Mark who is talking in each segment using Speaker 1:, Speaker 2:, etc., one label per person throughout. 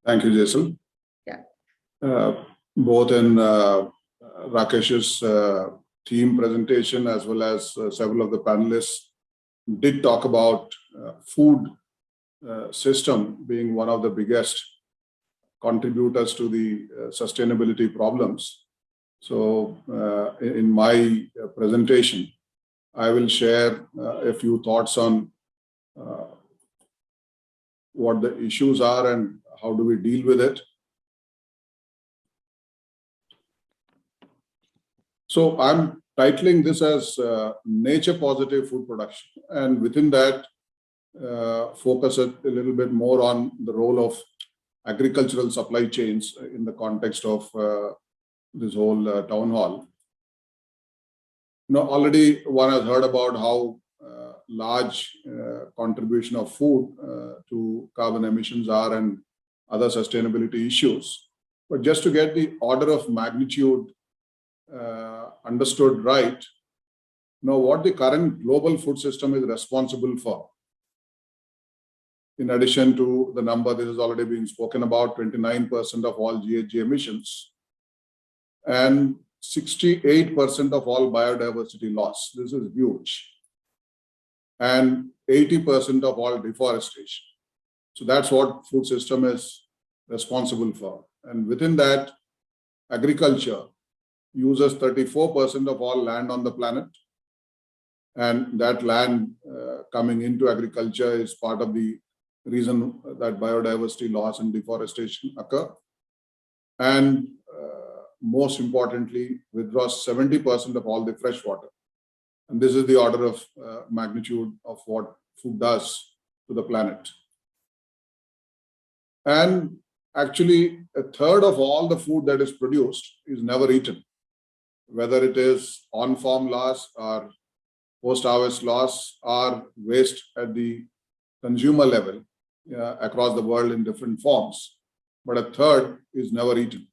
Speaker 1: Thank you, Jason.
Speaker 2: Yeah.
Speaker 1: Both in Rakesh's team presentation as well as several of the panelists did talk about food system being one of the biggest contributors to the sustainability problems. So in my presentation, I will share a few thoughts on what the issues are and how do we deal with it. So I'm titling this as nature positive food production, and within that focus a little bit more on the role of agricultural supply chains in the context of this whole town hall. Already one has heard about how large contribution of food to carbon emissions are and other sustainability issues. But just to get the order of magnitude understood right, what the current global food system is responsible for. In addition to the number, this has already been spoken about, 29% of all GHG emissions and 68% of all biodiversity loss. This is huge. And 80% of all deforestation. So that's what food system is responsible for. And within that, agriculture uses 34% of all land on the planet. And that land coming into agriculture is part of the reason that biodiversity loss and deforestation occur. And most importantly, withdraws 70% of all the fresh water. And this is the order of magnitude of what food does to the planet. And actually, a third of all the food that is produced is never eaten, whether it is on-farm loss or post-harvest loss or waste at the consumer level across the world in different forms. But a third is never eaten.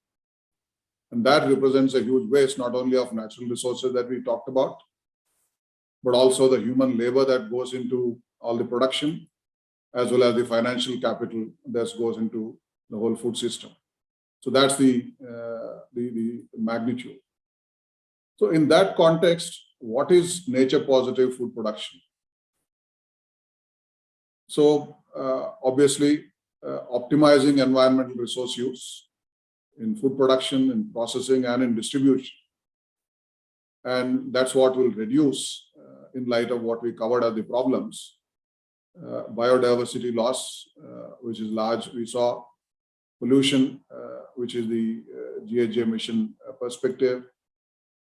Speaker 1: And that represents a huge waste, not only of natural resources that we talked about, but also the human labor that goes into all the production, as well as the financial capital that goes into the whole food system. So that's the magnitude. So in that context, what is nature positive food production? So obviously, optimizing environmental resource use in food production, in processing, and in distribution. And that's what will reduce, in light of what we covered as the problems, biodiversity loss, which is large. We saw pollution, which is the GHG emission perspective,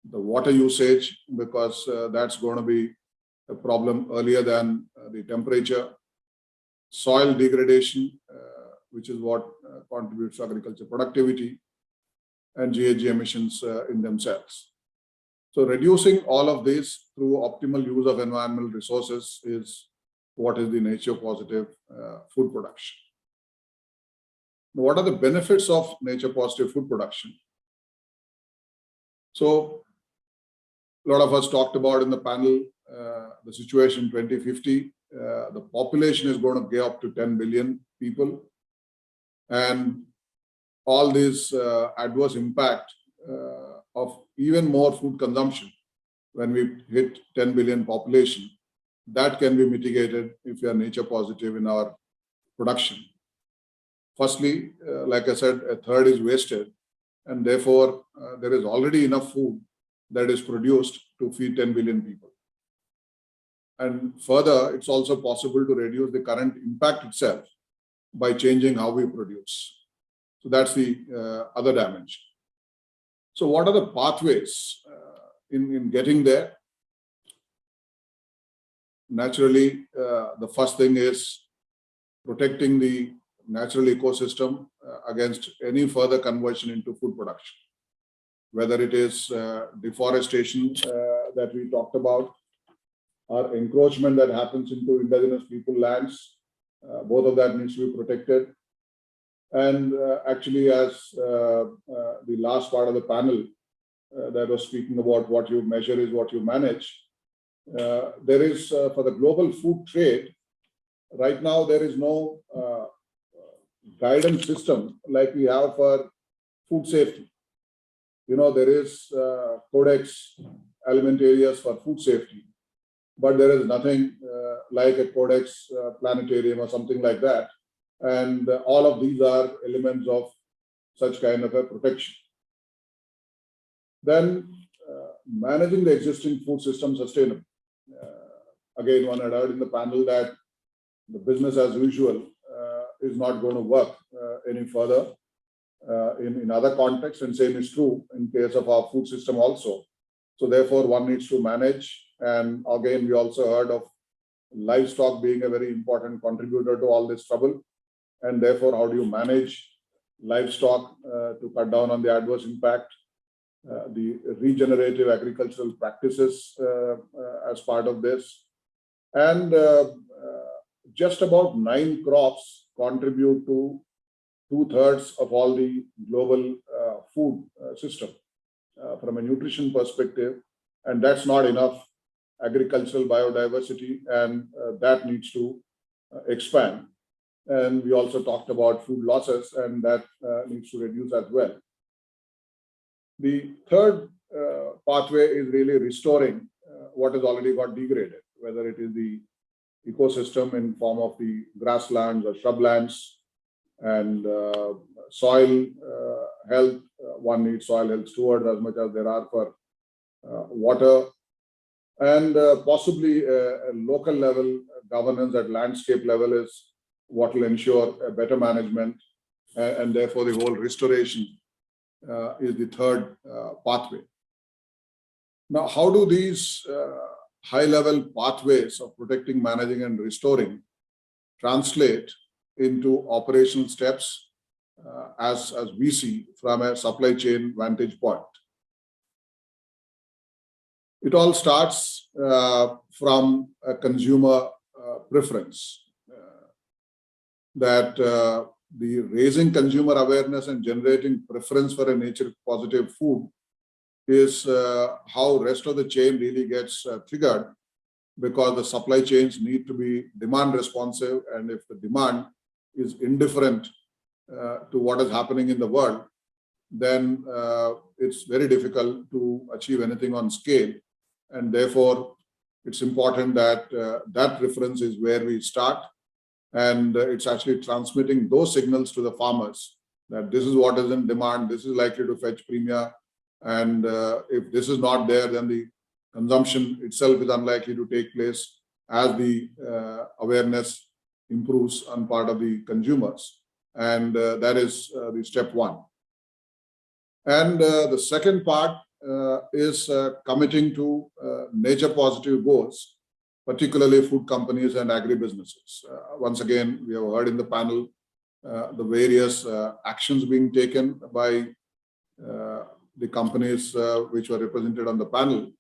Speaker 1: the water usage, because that's going to be a problem earlier than the temperature, soil degradation, which is what contributes to agriculture productivity, and GHG emissions in themselves. So reducing all of this through optimal use of environmental resources is what is the nature positive food production. Now, what are the benefits of nature positive food production? So a lot of us talked about in the panel the situation in 2050. The population is going to get up to 10 billion people. And all this adverse impact of even more food consumption when we hit 10 billion population, that can be mitigated if we are nature positive in our production. Firstly, like I said, a third is wasted, and therefore there is already enough food that is produced to feed 10 billion people. And further, it's also possible to reduce the current impact itself by changing how we produce. So that's the other dimension. So what are the pathways in getting there? Naturally, the first thing is protecting the natural ecosystem against any further conversion into food production, whether it is deforestation that we talked about, or encroachment that happens into indigenous people lands. Both of that needs to be protected. And actually, as the last part of the panel that was speaking about what you measure is what you manage, there is, for the global food trade, right now there is no guidance system like we have for food safety. There is codex alimentarius for food safety, but there is nothing like a codex planetarium or something like that. And all of these are elements of such kind of a protection. Then managing the existing food system sustainably. Again, one had heard in the panel that the business as usual is not going to work any further in other contexts, and same is true in case of our food system also. So therefore, one needs to manage. And again, we also heard of livestock being a very important contributor to all this trouble. And therefore, how do you manage livestock to cut down on the adverse impact? The regenerative agricultural practices as part of this. And just about 9 crops contribute to 2/3 of all the global food system from a nutrition perspective. And that's not enough agricultural biodiversity, and that needs to expand. And we also talked about food losses, and that needs to reduce as well. The third pathway is really restoring what has already got degraded, whether it is the ecosystem in form of the grasslands or shrublands, and soil health. One needs soil health stewards as much as there are for water, and possibly a local level governance at landscape level is what will ensure a better management, and therefore the whole restoration is the third pathway. Now, how do these high-level pathways of protecting, managing, and restoring translate into operational steps as we see from a supply chain vantage point? It all starts from a consumer preference, that the raising consumer awareness and generating preference for a nature positive food is how rest of the chain really gets triggered, because the supply chains need to be demand responsive, and if the demand is indifferent to what is happening in the world, then it's very difficult to achieve anything on scale. And therefore, it's important that that preference is where we start, and it's actually transmitting those signals to the farmers that this is what is in demand, this is likely to fetch premia, and if this is not there, then the consumption itself is unlikely to take place as the awareness improves on part of the consumers. And that is the step one. And the second part is committing to nature positive goals, particularly food companies and agribusinesses. Once again, we have heard in the panel the various actions being taken by the companies which were represented on the panel.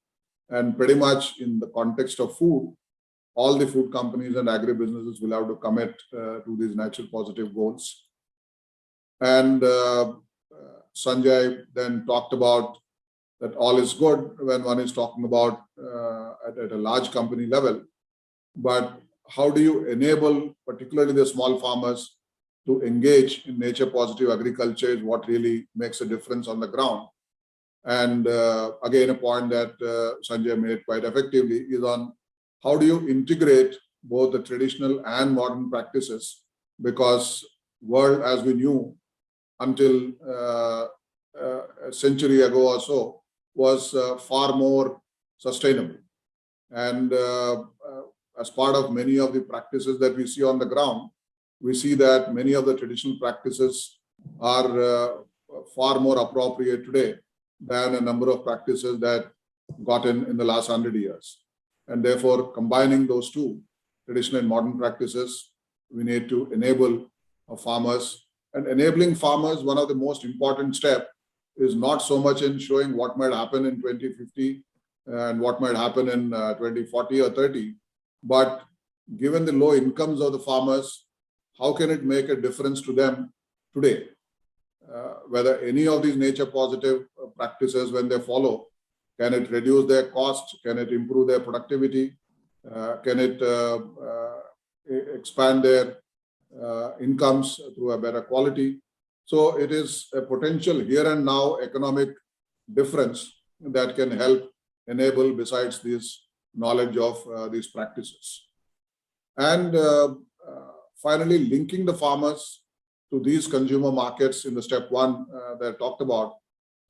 Speaker 1: And pretty much in the context of food, all the food companies and agribusinesses will have to commit to these natural positive goals. And Sanjay then talked about that all is good when one is talking about at a large company level. But how do you enable particularly the small farmers to engage in nature positive agriculture is what really makes a difference on the ground. And again, a point that Sanjay made quite effectively is on how do you integrate both the traditional and modern practices, because world as we knew until a century ago or so was far more sustainable. And as part of many of the practices that we see on the ground, we see that many of the traditional practices are far more appropriate today than a number of practices that got in the last 100 years. And therefore, combining those two, traditional and modern practices, we need to enable farmers. And enabling farmers, one of the most important steps is not so much in showing what might happen in 2050 and what might happen in 2040 or 30, but given the low incomes of the farmers, how can it make a difference to them today? Whether any of these nature positive practices, when they follow, can it reduce their costs? Can it improve their productivity? Can it expand their incomes through a better quality. So it is a potential here and now economic difference that can help enable besides this knowledge of these practices. And finally, linking the farmers to these consumer markets in the step one that I talked about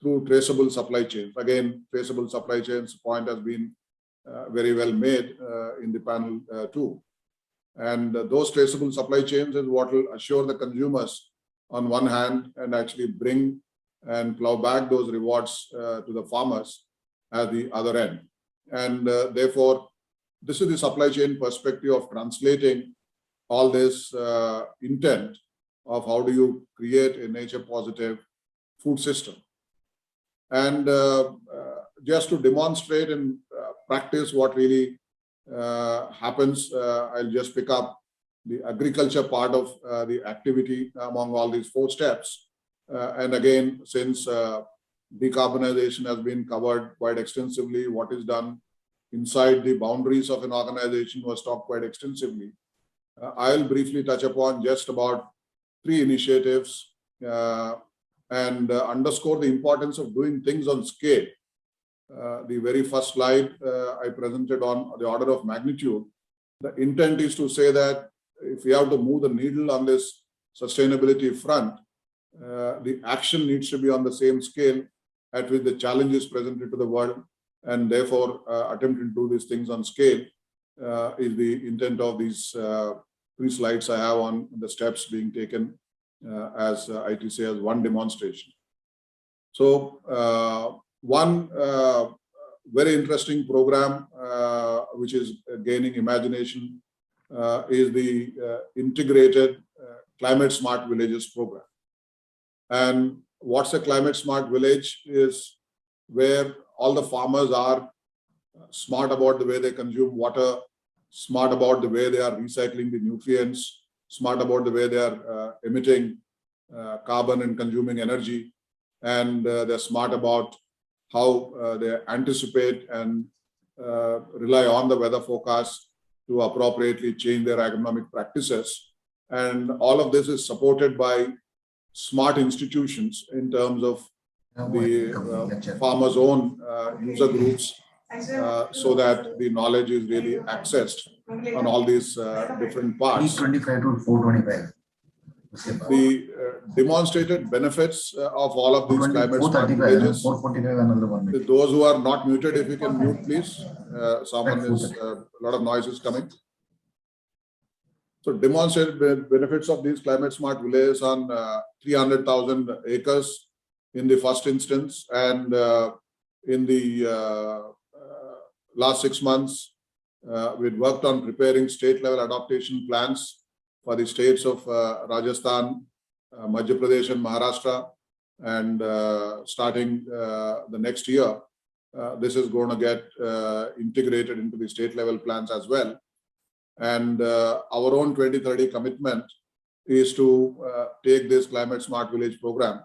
Speaker 1: through traceable supply chains. Again, traceable supply chains point has been very well made in the panel too. And those traceable supply chains is what will assure the consumers on one hand and actually bring and plow back those rewards to the farmers at the other end. And therefore, this is the supply chain perspective of translating all this intent of how do you create a nature positive food system. And just to demonstrate in practice what really happens, I'll just pick up the agriculture part of the activity among all these 4 steps. And again, since decarbonization has been covered quite extensively, what is done inside the boundaries of an organization was talked quite extensively. I'll briefly touch upon just about 3 initiatives and underscore the importance of doing things on scale. The very first slide I presented on the order of magnitude. The intent is to say that if we have to move the needle on this sustainability front, the action needs to be on the same scale at which the challenge is presented to the world, and therefore attempting to do these things on scale is the intent of these 3 slides I have on the steps being taken as ITC as one demonstration. So one very interesting program which is gaining imagination is the integrated climate smart villages program. And what's a climate smart village is where all the farmers are smart about the way they consume water, smart about the way they are recycling the nutrients, smart about the way they are emitting carbon and consuming energy, and they're smart about how they anticipate and rely on the weather forecast to appropriately change their agronomic practices. And all of this is supported by smart institutions in terms of the farmers' own user groups, so that the knowledge is really accessed on all these different parts. 325 to 425. The demonstrated benefits of all of these climate smart villages. Those who are not muted, if you can mute, please. Someone is a lot of noise is coming. So demonstrated benefits of these climate smart villages on 300,000 acres in the first instance, and in the last 6 months, we've worked on preparing state level adaptation plans for the states of Rajasthan, Madhya Pradesh and Maharashtra, and starting the next year, this is going to get integrated into the state level plans as well. And our own 2030 commitment is to take this climate smart village program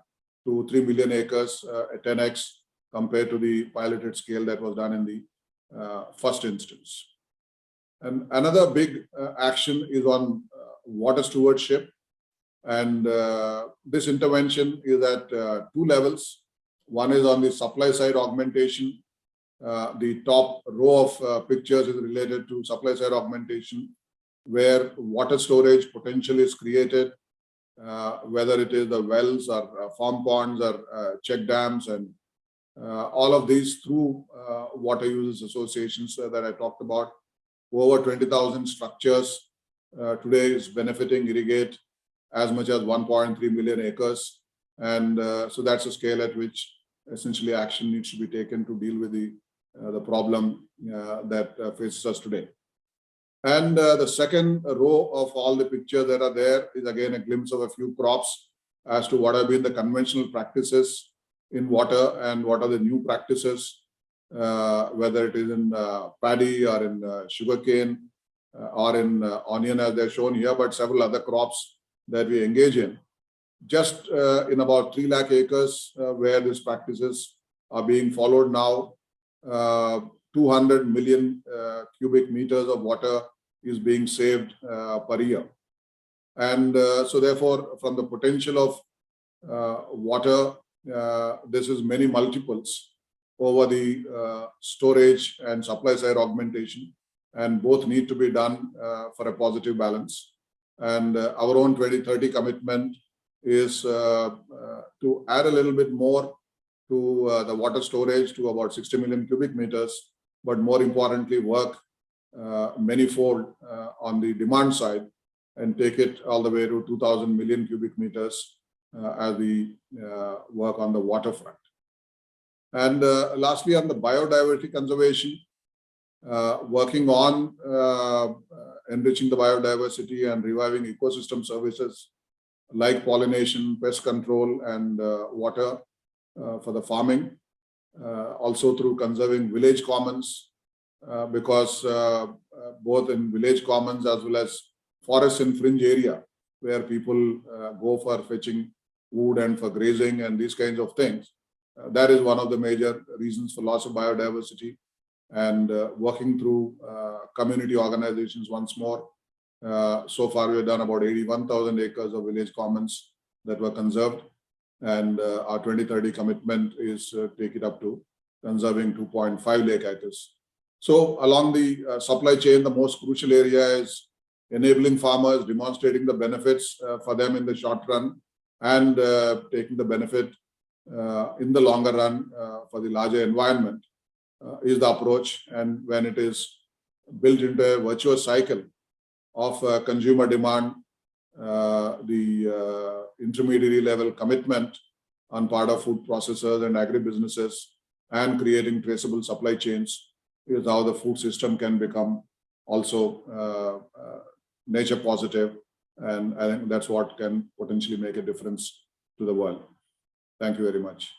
Speaker 1: to 3 million acres at 10x compared to the piloted scale that was done in the first instance. And another big action is on water stewardship. And this intervention is at 2 levels. One is on the supply side augmentation. The top row of pictures is related to supply side augmentation, where water storage potential is created, whether it is the wells or farm ponds or check dams, and all of these through water users associations that I talked about. Over 20,000 structures today is benefiting irrigate as much as 1.3 million acres. And so that's a scale at which essentially action needs to be taken to deal with the problem that faces us today. And the second row of all the pictures that are there is again a glimpse of a few crops as to what have been the conventional practices in water and what are the new practices, whether it is in paddy or in sugarcane or in onion as they're shown here, but several other crops that we engage in. Just in about 3 lakh acres where these practices are being followed now, 200 million cubic meters of water is being saved per year. And so therefore, from the potential of water, this is many multiples over the storage and supply side augmentation, and both need to be done for a positive balance. And our own 2030 commitment is to add a little bit more to the water storage to about 60 million cubic meters, but more importantly, work manyfold on the demand side and take it all the way to 2,000 million cubic meters as we work on the waterfront. And lastly, on the biodiversity conservation, working on enriching the biodiversity and reviving ecosystem services like pollination, pest control, and water for the farming. Also through conserving village commons, because both in village commons as well as forests in fringe area where people go for fetching wood and for grazing and these kinds of things. That is one of the major reasons for loss of biodiversity. And working through community organizations once more. So far, we have done about 81,000 acres of village commons that were conserved. And our 2030 commitment is take it up to conserving 2.5 lakh acres. So along the supply chain, the most crucial area is enabling farmers, demonstrating the benefits for them in the short run, and taking the benefit in the longer run for the larger environment is the approach. And when it is built into a virtuous cycle of consumer demand, the intermediary level commitment on part of food processors and agribusinesses, and creating traceable supply chains is how the food system can become also nature positive. And I think that's what can potentially make a difference to the world. Thank you very much.